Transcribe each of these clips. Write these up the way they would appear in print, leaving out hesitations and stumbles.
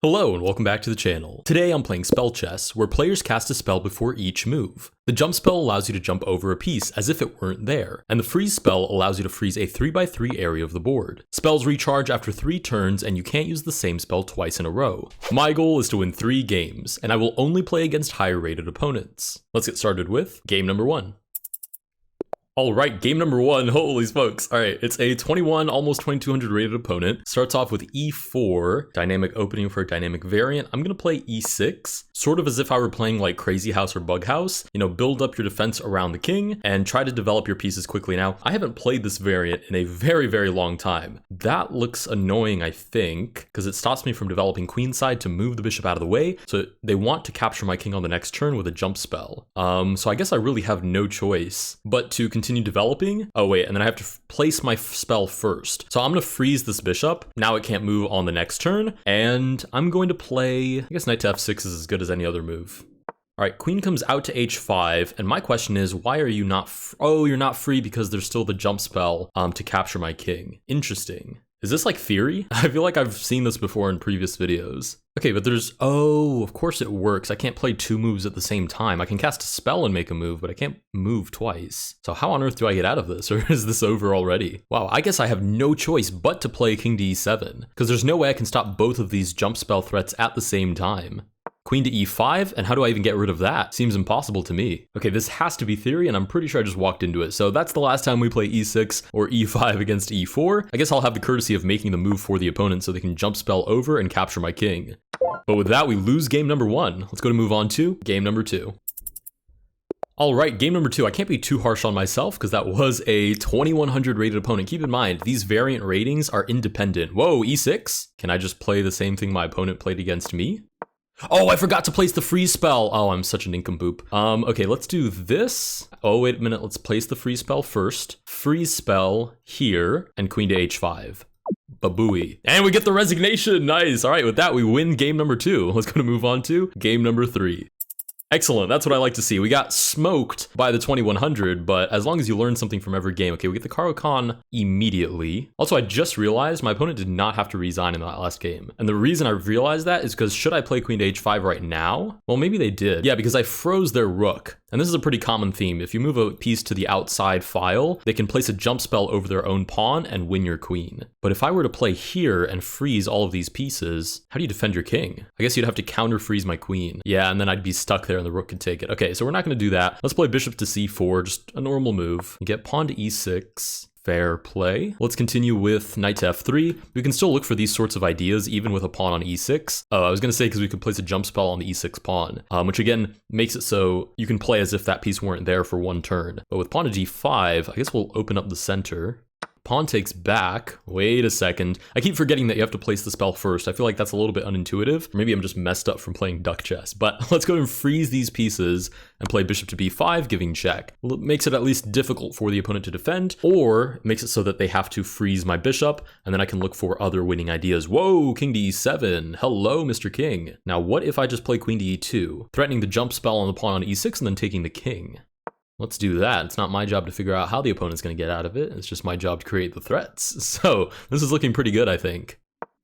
Hello and welcome back to the channel. Today I'm playing Spell Chess, where players cast a spell before each move. The jump spell allows you to jump over a piece as if it weren't there, and the freeze spell allows you to freeze a 3x3 area of the board. Spells recharge after 3 turns and you can't use the same spell twice in a row. My goal is to win 3 games, and I will only play against higher rated opponents. Let's get started with game number 1. Alright, game number 1, holy smokes. Alright, it's a 21, almost 2200 rated opponent. Starts off with e4, dynamic opening for a dynamic variant. I'm gonna play e6, sort of as if I were playing like Crazy House or Bug House. You know, build up your defense around the king and try to develop your pieces quickly. Now, I haven't played this variant in a very, very long time. That looks annoying, I think, because it stops me from developing queenside to move the bishop out of the way. So they want to capture my king on the next turn with a jump spell. So I guess I really have no choice but to continue developing. Oh wait, and then I have to place my spell first. So I'm gonna freeze this bishop. Now it can't move on the next turn, and I'm going to play, I guess knight to f6 is as good as any other move. All right, queen comes out to h5, and my question is, why are you not, oh, you're not free because there's still the jump spell to capture my king. Interesting. Is this like theory? I feel like I've seen this before in previous videos. Okay, but there's, oh, of course it works. I can't play 2 moves at the same time. I can cast a spell and make a move, but I can't move twice. So how on earth do I get out of this? Or is this over already? Wow, I guess I have no choice but to play king to e7, because there's no way I can stop both of these jump spell threats at the same time. Queen to e5, and how do I even get rid of that? Seems impossible to me. Okay, this has to be theory, and I'm pretty sure I just walked into it. So that's the last time we play e6 or e5 against e4. I guess I'll have the courtesy of making the move for the opponent so they can jump spell over and capture my king. But with that, we lose game number 1. Let's go to move on to game number 2. All right, game number 2. I can't be too harsh on myself because that was a 2100 rated opponent. Keep in mind, these variant ratings are independent. Whoa, e6? Can I just play the same thing my opponent played against me? Oh, I forgot to place the freeze spell. Oh, I'm such an nincompoop. Okay, let's do this. Oh, wait a minute. Let's place the freeze spell first. Freeze spell here, and queen to h5. Babooey. And we get the resignation. Nice. All right, with that, we win game number 2. Let's go to move on to game number 3. Excellent, that's what I like to see. We got smoked by the 2100, but as long as you learn something from every game. Okay, we get the Caro-Kann immediately. Also, I just realized my opponent did not have to resign in that last game. And the reason I realized that is because should I play queen to h5 right now? Well, maybe they did. Yeah, because I froze their rook. And this is a pretty common theme. If you move a piece to the outside file, they can place a jump spell over their own pawn and win your queen. But if I were to play here and freeze all of these pieces, how do you defend your king? I guess you'd have to counter freeze my queen. Yeah, and then I'd be stuck there and the rook could take it. Okay, so we're not gonna do that. Let's play bishop to c4, just a normal move. Get pawn to e6. Fair play. Let's continue with knight to f3. We can still look for these sorts of ideas even with a pawn on e6. Oh, I was going to say because we could place a jump spell on the e6 pawn, which again makes it so you can play as if that piece weren't there for one turn. But with pawn to g5, I guess we'll open up the center. Pawn takes back. Wait a second. I keep forgetting that you have to place the spell first. I feel like that's a little bit unintuitive. Maybe I'm just messed up from playing duck chess. But let's go and freeze these pieces and play bishop to b5, giving check. Well, it makes it at least difficult for the opponent to defend, or it makes it so that they have to freeze my bishop, and then I can look for other winning ideas. Whoa, king to e7. Hello, Mr. King. Now, what if I just play queen to e2, threatening the jump spell on the pawn on e6 and then taking the king? Let's do that. It's not my job to figure out how the opponent's going to get out of it. It's just my job to create the threats. So this is looking pretty good, I think.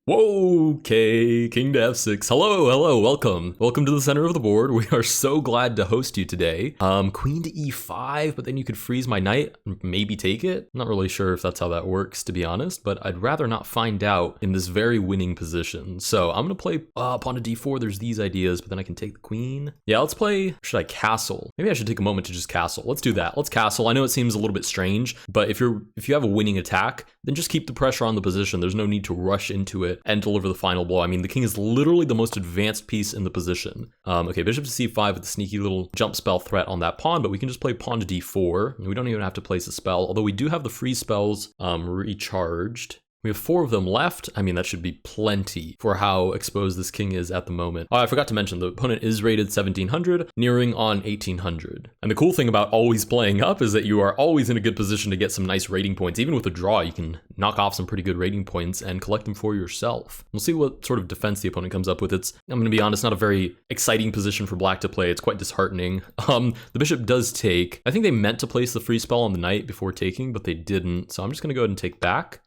Whoa, okay, king to f6. Hello, welcome. Welcome to the center of the board. We are so glad to host you today. Queen to e5, but then you could freeze my knight, maybe take it. I'm not really sure if that's how that works, to be honest, but I'd rather not find out in this very winning position. So I'm gonna play pawn to d4. There's these ideas, but then I can take the queen. Yeah, let's play, should I castle? Maybe I should take a moment to just castle. Let's do that. Let's castle. I know it seems a little bit strange, but if you have a winning attack, then just keep the pressure on the position. There's no need to rush into it and deliver the final blow. I mean, the king is literally the most advanced piece in the position. Okay, bishop to c5 with the sneaky little jump spell threat on that pawn, but we can just play pawn to d4. We don't even have to place a spell, although we do have the freeze spells recharged. We have 4 of them left. I mean, that should be plenty for how exposed this king is at the moment. Oh, I forgot to mention, the opponent is rated 1700, nearing on 1800. And the cool thing about always playing up is that you are always in a good position to get some nice rating points. Even with a draw, you can knock off some pretty good rating points and collect them for yourself. We'll see what sort of defense the opponent comes up with. It's, I'm gonna be honest, not a very exciting position for black to play. It's quite disheartening. The bishop does take. I think they meant to place the free spell on the knight before taking, but they didn't. So I'm just gonna go ahead and take back.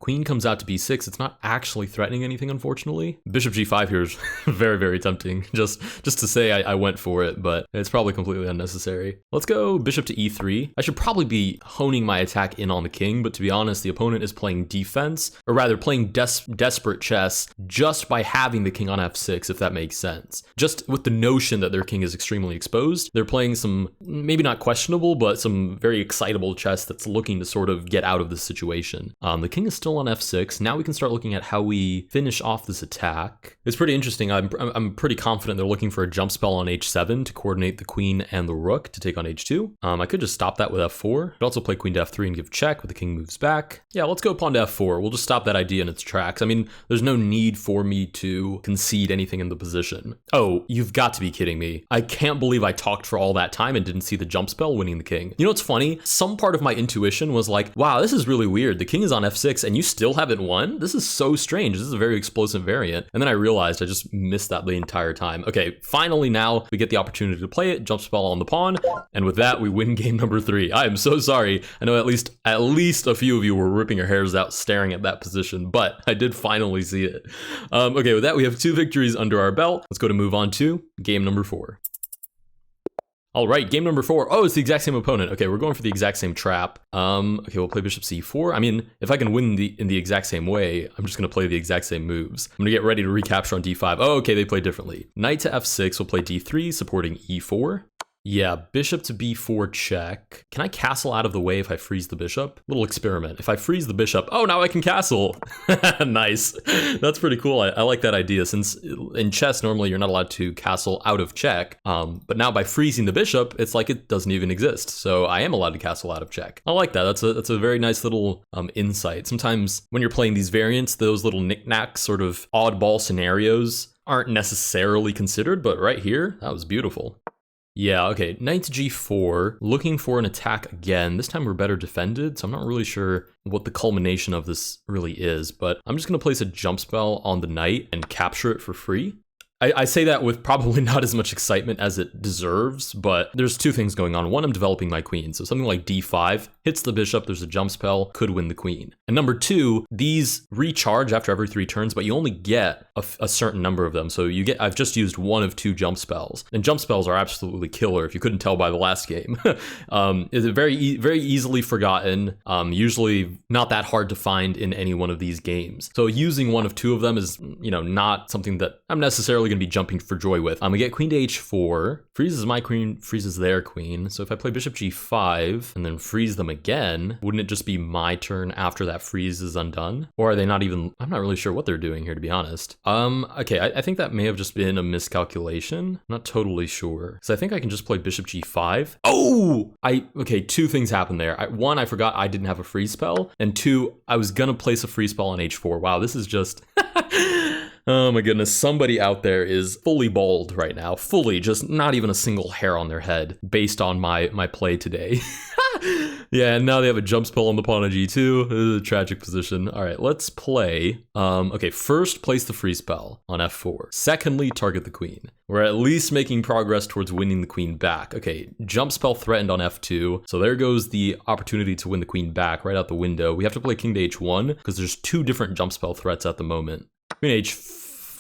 Queen comes out to b6. It's not actually threatening anything, unfortunately. Bishop g5 here is very, very tempting. Just to say I went for it, but it's probably completely unnecessary. Let's go bishop to e3. I should probably be honing my attack in on the king, but to be honest, the opponent is playing defense, or rather playing desperate chess just by having the king on f6, if that makes sense. Just with the notion that their king is extremely exposed, they're playing some, maybe not questionable, but some very excitable chess that's looking to sort of get out of this situation. The king is still on f6. Now we can start looking at how we finish off this attack. It's pretty interesting. I'm pretty confident they're looking for a jump spell on h7 to coordinate the queen and the rook to take on h2. I could just stop that with f4. Could also play queen to f3 and give check, but the king moves back. Yeah, let's go pawn to f4. We'll just stop that idea in its tracks. I mean, there's no need for me to concede anything in the position. Oh, you've got to be kidding me. I can't believe I talked for all that time and didn't see the jump spell winning the king. You know what's funny? Some part of my intuition was like, wow, this is really weird. The king is on f6 and you still haven't won? This is so strange. This is a very explosive variant. And then I realized I just missed that the entire time. Okay, finally now we get the opportunity to play it, jump spell on the pawn, and with that we win game number 3. I am so sorry. I know at least a few of you were ripping your hairs out staring at that position, but I did finally see it. Okay, with that we have 2 victories under our belt. Let's go to move on to game number 4. All right, game number 4. Oh, it's the exact same opponent. Okay, we're going for the exact same trap. Okay, we'll play bishop c4. I mean, if I can win in the exact same way, I'm just gonna play the exact same moves. I'm gonna get ready to recapture on d5. Oh, okay, they play differently. Knight to f6, we'll play d3, supporting e4. Yeah, bishop to b4 check. Can I castle out of the way if I freeze the bishop? Little experiment. If I freeze the bishop, oh, now I can castle. Nice. That's pretty cool. I like that idea, since in chess, normally you're not allowed to castle out of check. But now by freezing the bishop, it's like it doesn't even exist. So I am allowed to castle out of check. I like that. That's a very nice little insight. Sometimes when you're playing these variants, those little knickknacks, sort of oddball scenarios aren't necessarily considered, but right here, that was beautiful. Yeah, okay, knight to g4, looking for an attack again. This time we're better defended, so I'm not really sure what the culmination of this really is, but I'm just gonna place a jump spell on the knight and capture it for free. I say that with probably not as much excitement as it deserves, but there's 2 things going on. One, I'm developing my queen, so something like d5 hits the bishop, there's a jump spell, could win the queen. And number 2, these recharge after every 3 turns, but you only get a certain number of them. So I've just used 1 of 2 jump spells, and jump spells are absolutely killer if you couldn't tell by the last game. It's very easily forgotten, usually not that hard to find in any one of these games. So using 1 of 2 of them is, not something that I'm necessarily going to be jumping for joy with. We get queen to h4, freezes my queen, freezes their queen. So if I play bishop g5 and then freeze them again, wouldn't it just be my turn after that freeze is undone? Or are they not even, I'm not really sure what they're doing here, to be honest. Okay, I think that may have just been a miscalculation. I'm not totally sure. So I think I can just play bishop g5. Oh! Okay, 2 things happened there. 1, I forgot I didn't have a freeze spell, and 2, I was gonna place a freeze spell on h4. Wow, this is just... Oh my goodness, somebody out there is fully bald right now. Fully, just not even a single hair on their head based on my play today. Yeah, and now they have a jump spell on the pawn on g2. This is a tragic position. All right, let's play. Okay, first place the free spell on f4. Secondly, target the queen. We're at least making progress towards winning the queen back. Okay, jump spell threatened on f2. So there goes the opportunity to win the queen back right out the window. We have to play king to h1 because there's 2 different jump spell threats at the moment. Queen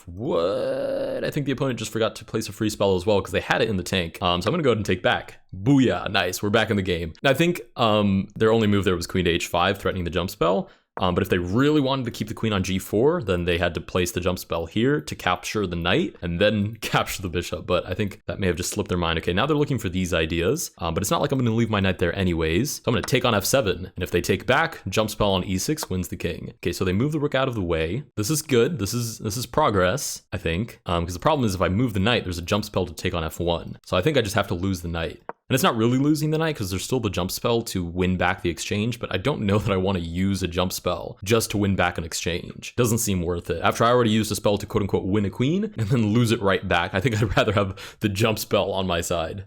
what? I think the opponent just forgot to place a free spell as well because they had it in the tank. So I'm gonna go ahead and take back. Booyah, nice, we're back in the game. I think their only move there was queen to h5, threatening the jump spell. But if they really wanted to keep the queen on g4, then they had to place the jump spell here to capture the knight and then capture the bishop. But I think that may have just slipped their mind. Okay, now they're looking for these ideas, but it's not like I'm going to leave my knight there anyways. So I'm going to take on f7, and if they take back, jump spell on e6 wins the king. Okay, so they move the rook out of the way. This is good. This is progress, I think, because the problem is if I move the knight, there's a jump spell to take on f1. So I think I just have to lose the knight. And it's not really losing the knight because there's still the jump spell to win back the exchange, but I don't know that I want to use a jump spell just to win back an exchange. Doesn't seem worth it. After I already used a spell to quote unquote win a queen and then lose it right back, I think I'd rather have the jump spell on my side.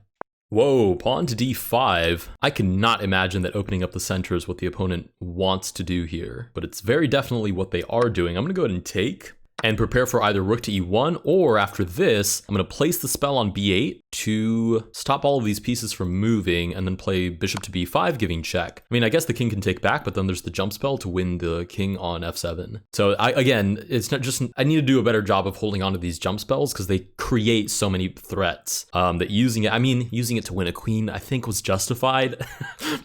Whoa, pawn to d5. I cannot imagine that opening up the center is what the opponent wants to do here, but it's very definitely what they are doing. I'm going to go ahead and take and prepare for either rook to e1, or after this, I'm going to place the spell on b8 to stop all of these pieces from moving and then play bishop to b5, giving check. I mean, I guess the king can take back, but then there's the jump spell to win the king on f7. So again, it's not just, I need to do a better job of holding on to these jump spells because they create so many threats that using it to win a queen, I think was justified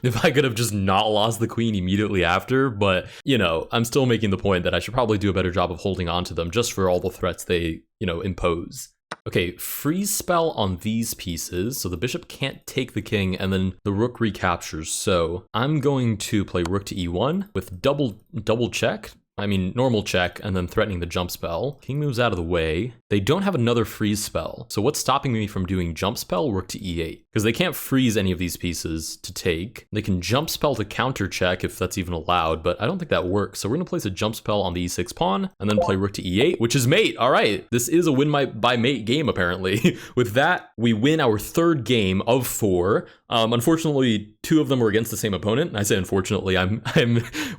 if I could have just not lost the queen immediately after. But, you know, I'm still making the point that I should probably do a better job of holding on to them just for all the threats they, you know, impose. Okay, freeze spell on these pieces, so the bishop can't take the king, and then the rook recaptures. So I'm going to play rook to e1 with double check. I mean, normal check, and then threatening the jump spell. King moves out of the way. They don't have another freeze spell. So what's stopping me from doing jump spell, rook to e8? Because they can't freeze any of these pieces to take. They can jump spell to counter check if that's even allowed, but I don't think that works. So we're gonna place a jump spell on the e6 pawn, and then play rook to e8, which is mate. All right, this is a win by mate game, apparently. With that, we win our third game of 4. Unfortunately, 2 of them were against the same opponent. And I say unfortunately, I'm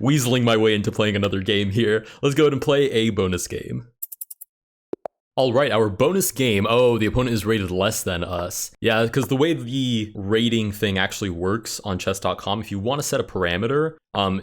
weaseling my way into playing another game here. Let's go ahead and play a bonus game. All right, our bonus game. Oh, the opponent is rated less than us. Yeah, because the way the rating thing actually works on chess.com, if you want to set a parameter,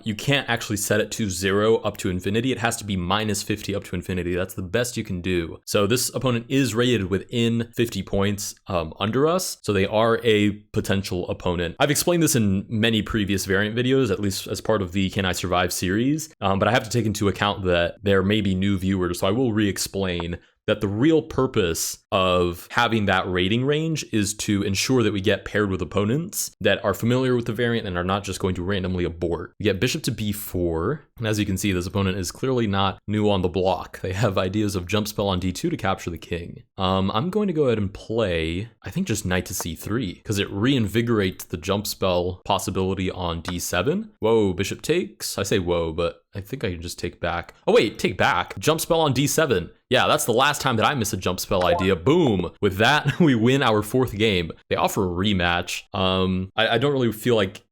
you can't actually set it to 0 up to infinity. It has to be -50 up to infinity. That's the best you can do. So this opponent is rated within 50 points under us. So they are a potential opponent. I've explained this in many previous variant videos, at least as part of the Can I Survive series. But I have to take into account that there may be new viewers. So I will re-explain that the real purpose of having that rating range is to ensure that we get paired with opponents that are familiar with the variant and are not just going to randomly abort. We get bishop to b4, and as you can see, this opponent is clearly not new on the block. They have ideas of jump spell on d2 to capture the king. I'm going to go ahead and play, I think, just knight to c3, because it reinvigorates the jump spell possibility on d7. Whoa, bishop takes. I say whoa, but I think I can just take back. Oh wait, take back. Jump spell on d7. Yeah, that's the last time that I miss a jump spell idea. Boom. With that, we win our 4th game. They offer a rematch. I don't really feel like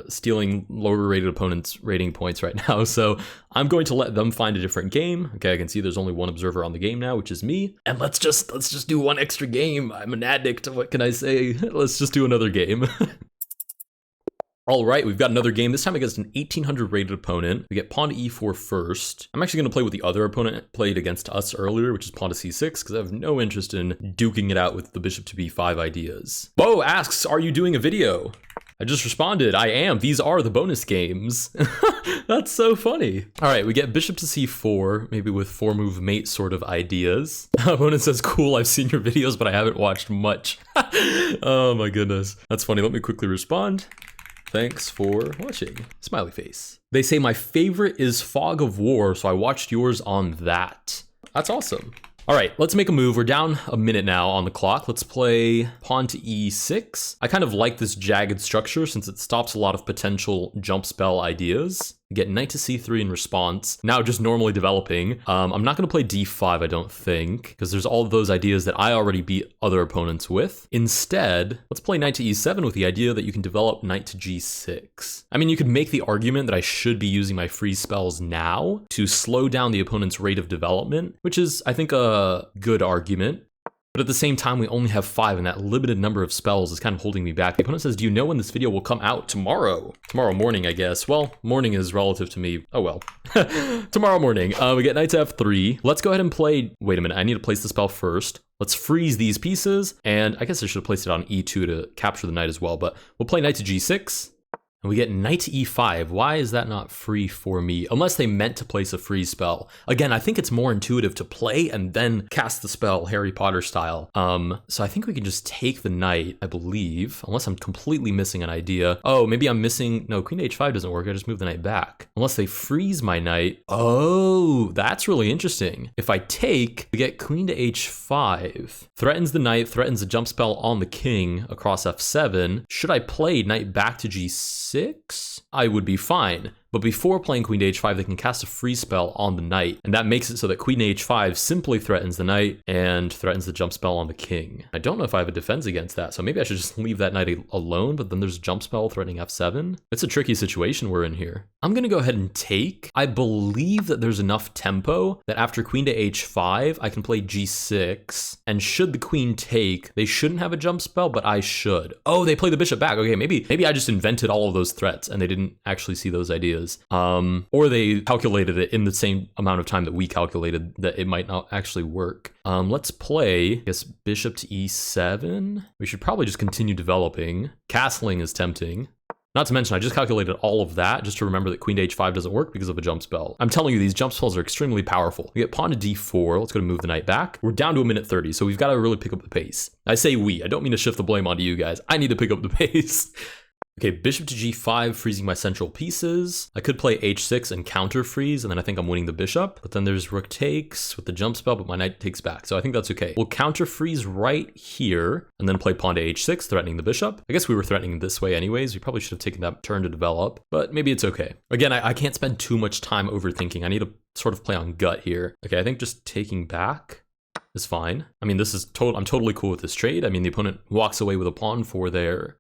stealing lower rated opponents' rating points right now, so I'm going to let them find a different game. Okay, I can see there's only one observer on the game now, which is me. And let's just do one extra game. I'm an addict. What can I say? Let's just do another game. All right, we've got another game, this time against an 1800 rated opponent. We get pawn to e4 first. I'm actually gonna play with the other opponent played against us earlier, which is pawn to c6, because I have no interest in duking it out with the bishop to b5 ideas. Bo asks, are you doing a video? I just responded, I am. These are the bonus games. That's so funny. All right, we get bishop to c4, maybe with 4-move mate sort of ideas. Opponent says, cool, I've seen your videos, but I haven't watched much. Oh my goodness. That's funny, let me quickly respond. Thanks for watching. Smiley face. They say my favorite is Fog of War, so I watched yours on that. That's awesome. All right, let's make a move. We're down a minute now on the clock. Let's play pawn to e6. I kind of like this jagged structure since it stops a lot of potential jump spell ideas. We get knight to c3 in response. Now just normally developing. I'm not gonna play d5, I don't think, because there's all of those ideas that I already beat other opponents with. Instead, let's play knight to e7 with the idea that you can develop knight to g6. I mean, you could make the argument that I should be using my freeze spells now to slow down the opponent's rate of development, which is, I think, a good argument. But at the same time, we only have 5, and that limited number of spells is kind of holding me back. The opponent says, do you know when this video will come out? Tomorrow. Tomorrow morning, I guess. Well, morning is relative to me. Oh well. Tomorrow morning. We get knight to f3. Let's go ahead and play... Wait a minute, I need to place the spell first. Let's freeze these pieces, and I guess I should have placed it on e2 to capture the knight as well, but we'll play knight to g6. And we get knight to e5. Why is that not free for me? Unless they meant to place a freeze spell. Again, I think it's more intuitive to play and then cast the spell Harry Potter style. So I think we can just take the knight, I believe, unless I'm completely missing an idea. Oh, maybe I'm missing, no, queen to h5 doesn't work. I just move the knight back. Unless they freeze my knight. Oh, that's really interesting. If I take, we get queen to h5. Threatens the knight, threatens a jump spell on the king across f7. Should I play knight back to g6? I would be fine. But before playing queen to h5, they can cast a freeze spell on the knight, and that makes it so that queen to h5 simply threatens the knight and threatens the jump spell on the king. I don't know if I have a defense against that, so maybe I should just leave that knight alone, but then there's a jump spell threatening f7. It's a tricky situation we're in here. I'm gonna go ahead and take. I believe that there's enough tempo that after queen to h5, I can play g6, and should the queen take, they shouldn't have a jump spell, but I should. Oh, they play the bishop back. Okay, maybe I just invented all of those threats and they didn't actually see those ideas. Or they calculated it in the same amount of time that we calculated that it might not actually work. Let's play, I guess, bishop to e7. We should probably just continue developing. Castling is tempting. Not to mention, I just calculated all of that just to remember that queen to h5 doesn't work because of a jump spell. I'm telling you, these jump spells are extremely powerful. We get pawn to d4. Let's go to move the knight back. We're down to 1:30, so we've got to really pick up the pace. I say we. I don't mean to shift the blame onto you guys. I need to pick up the pace. Okay, bishop to g5, freezing my central pieces. I could play h6 and counter freeze, and then I think I'm winning the bishop. But then there's rook takes with the jump spell, but my knight takes back. So I think that's okay. We'll counter freeze right here, and then play pawn to h6, threatening the bishop. I guess we were threatening this way anyways. We probably should have taken that turn to develop, but maybe it's okay. Again, I can't spend too much time overthinking. I need to sort of play on gut here. Okay, I think just taking back is fine. I mean, this is I'm totally cool with this trade. I mean, the opponent walks away with a pawn for their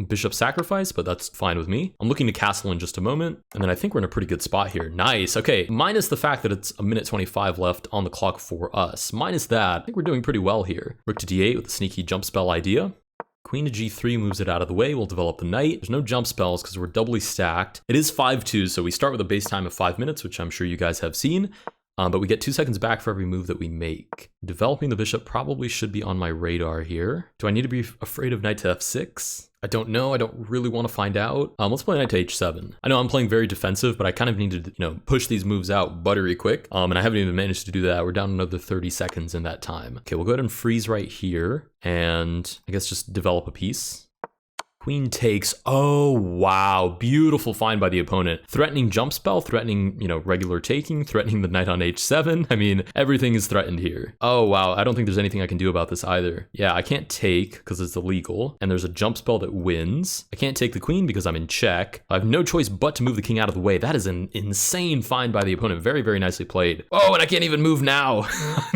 bishop sacrifice, but that's fine with me. I'm looking to castle in just a moment, and then I think we're in a pretty good spot here. Nice. Okay, minus the fact that it's 1:25 left on the clock for us. Minus that, I think we're doing pretty well here. Rook to d8 with a sneaky jump spell idea. Queen to g3 moves it out of the way. We'll develop the knight. There's no jump spells because we're doubly stacked. It is 5-2, so we start with a base time of 5 minutes, which I'm sure you guys have seen. But we get 2 seconds back for every move that we make. Developing the bishop probably should be on my radar here. Do I need to be afraid of knight to f6? I don't know. I don't really want to find out. Let's play knight to h7. I know I'm playing very defensive, but I kind of need to, push these moves out buttery quick. And I haven't even managed to do that. We're down another 30 seconds in that time. Okay, we'll go ahead and freeze right here, and I guess just develop a piece. Queen takes. Oh, wow. Beautiful find by the opponent. Threatening jump spell, threatening, regular taking, threatening the knight on h7. I mean, everything is threatened here. Oh, wow. I don't think there's anything I can do about this either. Yeah, I can't take because it's illegal. And there's a jump spell that wins. I can't take the queen because I'm in check. I have no choice but to move the king out of the way. That is an insane find by the opponent. Very, very nicely played. Oh, and I can't even move now.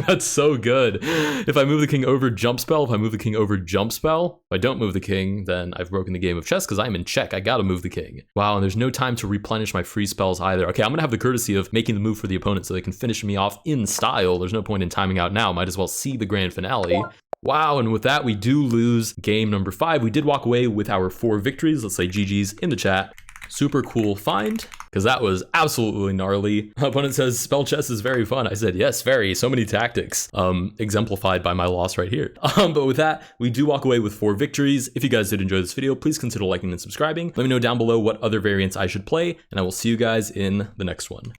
That's so good. If I move the king over jump spell, if I move the king over jump spell, if I don't move the king, then I've broken the game of chess because I'm in check. I gotta move the king. Wow, and there's no time to replenish my free spells either. Okay, I'm gonna have the courtesy of making the move for the opponent so they can finish me off in style. There's no point in timing out now. Might as well see the grand finale. Wow, and with that, we do lose game number 5. We did walk away with our 4 victories. Let's say GG's in the chat. Super cool find, because that was absolutely gnarly. My opponent says spell chess is very fun. I said, yes, very. So many tactics, exemplified by my loss right here. But with that, we do walk away with 4 victories. If you guys did enjoy this video, please consider liking and subscribing. Let me know down below what other variants I should play, and I will see you guys in the next one.